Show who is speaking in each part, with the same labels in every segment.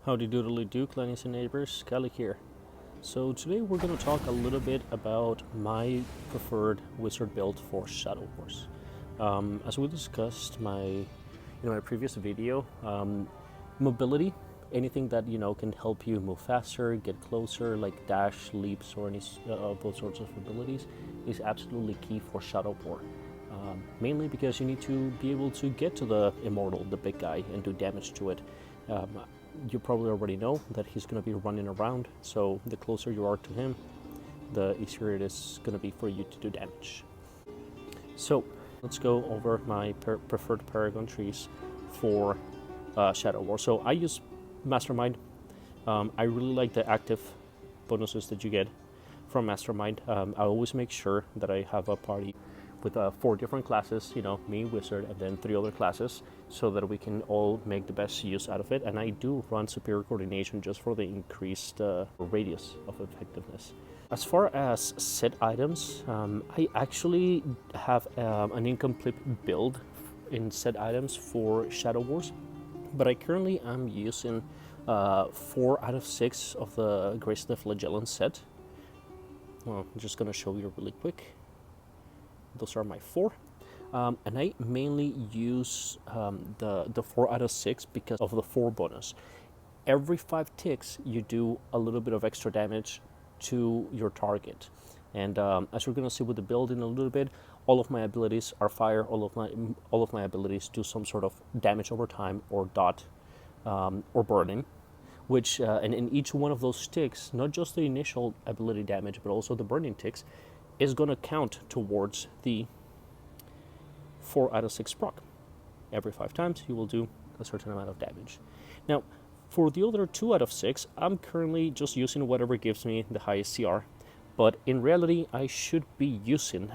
Speaker 1: Howdy doodly do, Clannies and neighbors, Cali here. So today we're going to talk a little bit about my preferred wizard build for Shadow Wars. As we discussed in my previous video, mobility, anything that can help you move faster, get closer, like dash, leaps, or any of those sorts of abilities, is absolutely key for Shadow War. Mainly because you need to be able to get to the Immortal, the big guy, and do damage to it. You probably already know that he's going to be running around, so the closer you are to him, the easier it is going to be for you to do damage. So let's go over my preferred Paragon trees for Shadow War. So I use Mastermind. I really like the active bonuses that you get from Mastermind. I always make sure that I have a party with 4 different classes, me, wizard, and then 3 other classes, so that we can all make the best use out of it. And I do run superior coordination just for the increased radius of effectiveness. As far as set items, I actually have an incomplete build in set items for Shadow Wars, but I currently am using 4 out of 6 of the Grace the Flagellant set. Well, I'm just going to show you really quick. Those are my 4, and I mainly use the 4 out of 6 because of the 4 bonus. Every 5 ticks, you do a little bit of extra damage to your target, and as we're gonna see with the build in a little bit, all of my abilities are fire. All of my abilities do some sort of damage over time, or dot, or burning. Which and in each one of those ticks, not just the initial ability damage, but also the burning ticks, is going to count towards the 4 out of 6 proc. Every 5 times, you will do a certain amount of damage. Now, for the other 2 out of 6, I'm currently just using whatever gives me the highest CR. But in reality, I should be using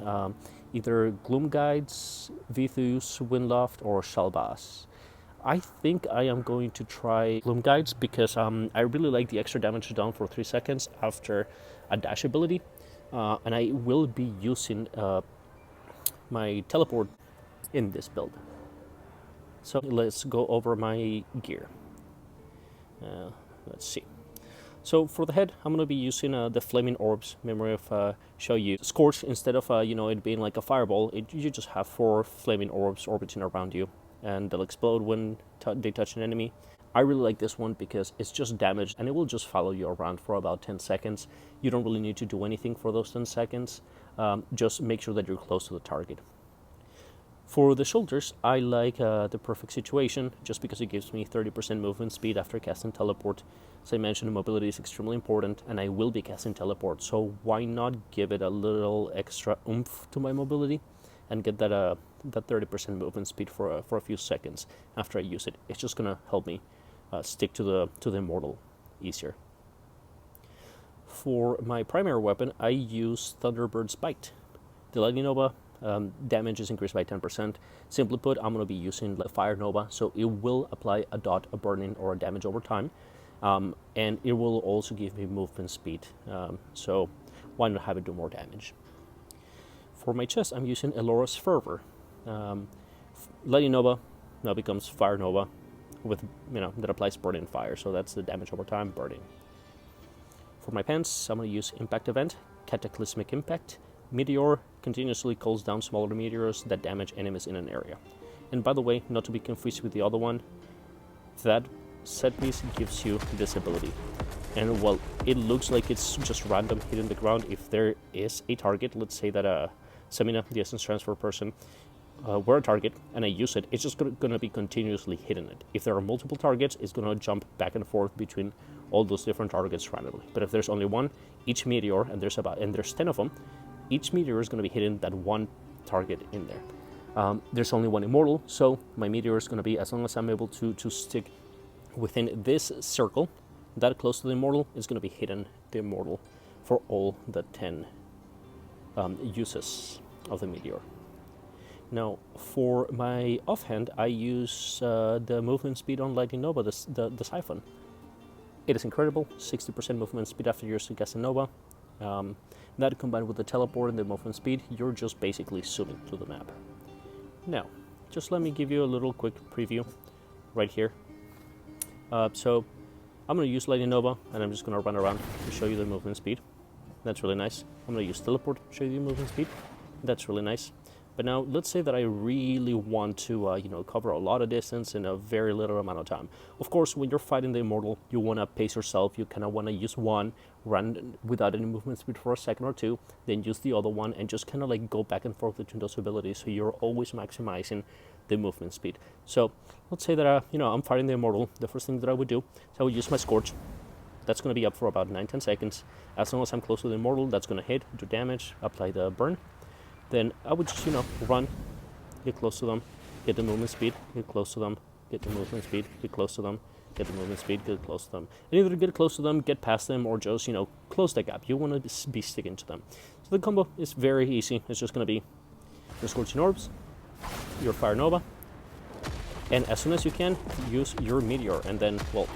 Speaker 1: either Gloomguides, Vithus, Windloft, or Shal'Baas. I think I am going to try Gloomguides because I really like the extra damage done for 3 seconds after a dash ability. And I will be using my teleport in this build. So let's go over my gear. Let's see. So for the head, I'm going to be using the Flaming Orbs, Memory of Xiaoyu. Scorch, instead of it being like a fireball, you just have 4 Flaming Orbs orbiting around you, and they'll explode when they touch an enemy. I really like this one because it's just damage, and it will just follow you around for about 10 seconds. You don't really need to do anything for those 10 seconds. Just make sure that you're close to the target. For the shoulders, I like the Perfect Situation, just because it gives me 30% movement speed after casting Teleport. As I mentioned, mobility is extremely important, and I will be casting Teleport, so why not give it a little extra oomph to my mobility and get that 30% movement speed for a few seconds after I use it. It's just going to help me stick to the Immortal easier. For my primary weapon, I use Thunderbird's Bite. The Lightning Nova damage is increased by 10%. Simply put, I'm going to be using the Fire Nova, so it will apply a dot, a burning, or a damage over time, and it will also give me movement speed, so why not have it do more damage? For my chest, I'm using Elora's Fervor. Lightning Nova now becomes Fire Nova, with that applies burning fire, so that's the damage over time, burning. For my pants, I'm going to use Impact Event, Cataclysmic Impact. Meteor continuously calls down smaller meteors that damage enemies in an area. And by the way, not to be confused with the other one, that set piece gives you this ability. And while it looks like it's just random hitting the ground, if there is a target, let's say that Semina, the Essence Transfer person, were a target, and I use it, it's just going to be continuously hitting it. If there are multiple targets, it's going to jump back and forth between all those different targets randomly. But if there's only one, each meteor, and there's 10 of them, each meteor is going to be hitting that one target in there. There's only one Immortal, so my meteor is going to be, as long as I'm able to stick within this circle, that close to the Immortal, is going to be hitting the Immortal for all the 10 uses of the meteor. Now, for my offhand, I use the movement speed on Lightning Nova, the Siphon. It is incredible, 60% movement speed after you're casting Nova. That combined with the teleport and the movement speed, you're just basically zooming through the map. Now, just let me give you a little quick preview right here. So I'm going to use Lightning Nova, and I'm just going to run around to show you the movement speed. That's really nice. I'm going to use Teleport to show you the movement speed. That's really nice. But now, let's say that I really want to, cover a lot of distance in a very little amount of time. Of course, when you're fighting the Immortal, you want to pace yourself. You kind of want to use one, run without any movement speed for a second or two, then use the other one, and just kind of like go back and forth between those abilities, so you're always maximizing the movement speed. So, let's say that, I'm fighting the Immortal. The first thing that I would do is I would use my Scorch. That's going to be up for about 9-10 seconds. As long as I'm close to the Immortal, that's going to hit, do damage, apply the burn. Then I would just, run, get close to them, get the movement speed, get close to them, get the movement speed, get close to them, get the movement speed, get close to them. And either get close to them, get past them, or just, close that gap. You want to be sticking to them. So the combo is very easy. It's just going to be your Scorching Orbs, your Fire Nova, and as soon as you can, use your Meteor. And then, well,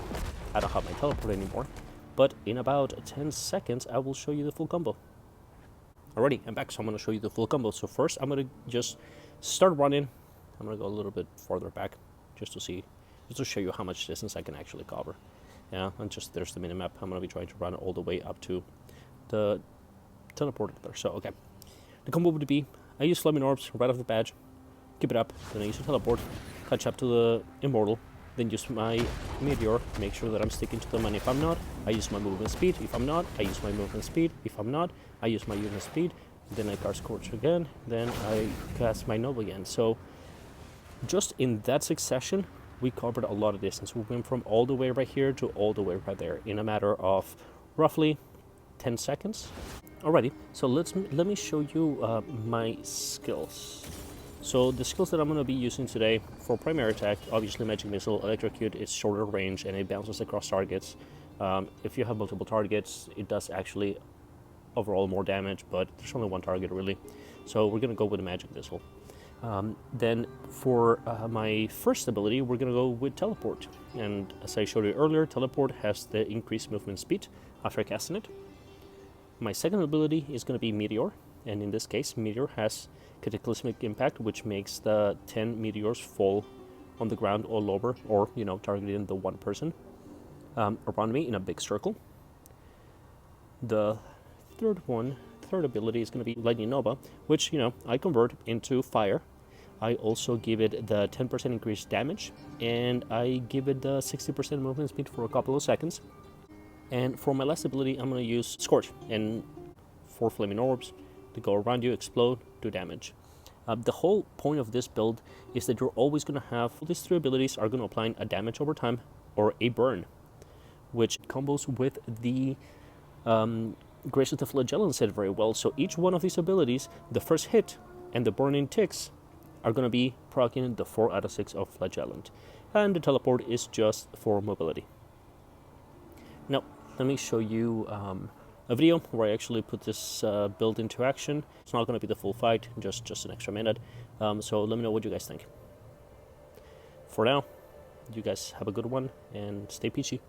Speaker 1: I don't have my Teleport anymore, but in about 10 seconds, I will show you the full combo. Alrighty, I'm back, so I'm going to show you the full combo. So first, I'm going to just start running. I'm going to go a little bit farther back just to show you how much distance I can actually cover. Yeah, and just there's the minimap. I'm going to be trying to run all the way up to the teleport there. So, okay. The combo would be, I use Flaming Orbs right off the badge, keep it up, then I use a teleport, catch up to the Immortal, then use my Meteor, make sure that I'm sticking to them, and if I'm not, I use my movement speed. If I'm not, I use my movement speed. If I'm not, I use my movement speed. Then I cast Scorch again, then I cast my Nova again. So just in that succession, we covered a lot of distance. We went from all the way right here to all the way right there in a matter of roughly 10 seconds. Alrighty, so let me show you my skills. So the skills that I'm going to be using today for primary attack, obviously Magic Missile, Electrocute is shorter range and it bounces across targets. If you have multiple targets, it does actually overall more damage, but there's only one target really. So we're going to go with the Magic Missile. Then for my first ability, we're going to go with Teleport. And as I showed you earlier, Teleport has the increased movement speed after casting it. My second ability is going to be Meteor. And in this case, Meteor has Cataclysmic Impact, which makes the 10 meteors fall on the ground or lower, or, targeting the one person around me in a big circle. The third ability is going to be Lightning Nova, which, I convert into fire. I also give it the 10% increased damage, and I give it the 60% movement speed for a couple of seconds. And for my last ability, I'm going to use Scorch and 4 Flaming Orbs to go around you, explode, do damage. The whole point of this build is that you're always going to have, these 3 abilities are going to apply a damage over time or a burn, which combos with the Grace of the Flagellant set very well. So each one of these abilities, the first hit and the burning ticks are going to be proccing the 4 out of 6 of Flagellant. And the teleport is just for mobility. Now, let me show you a video where I actually put this build into action. It's not going to be the full fight, just an extra minute. So let me know what you guys think. For now, you guys have a good one and stay peachy.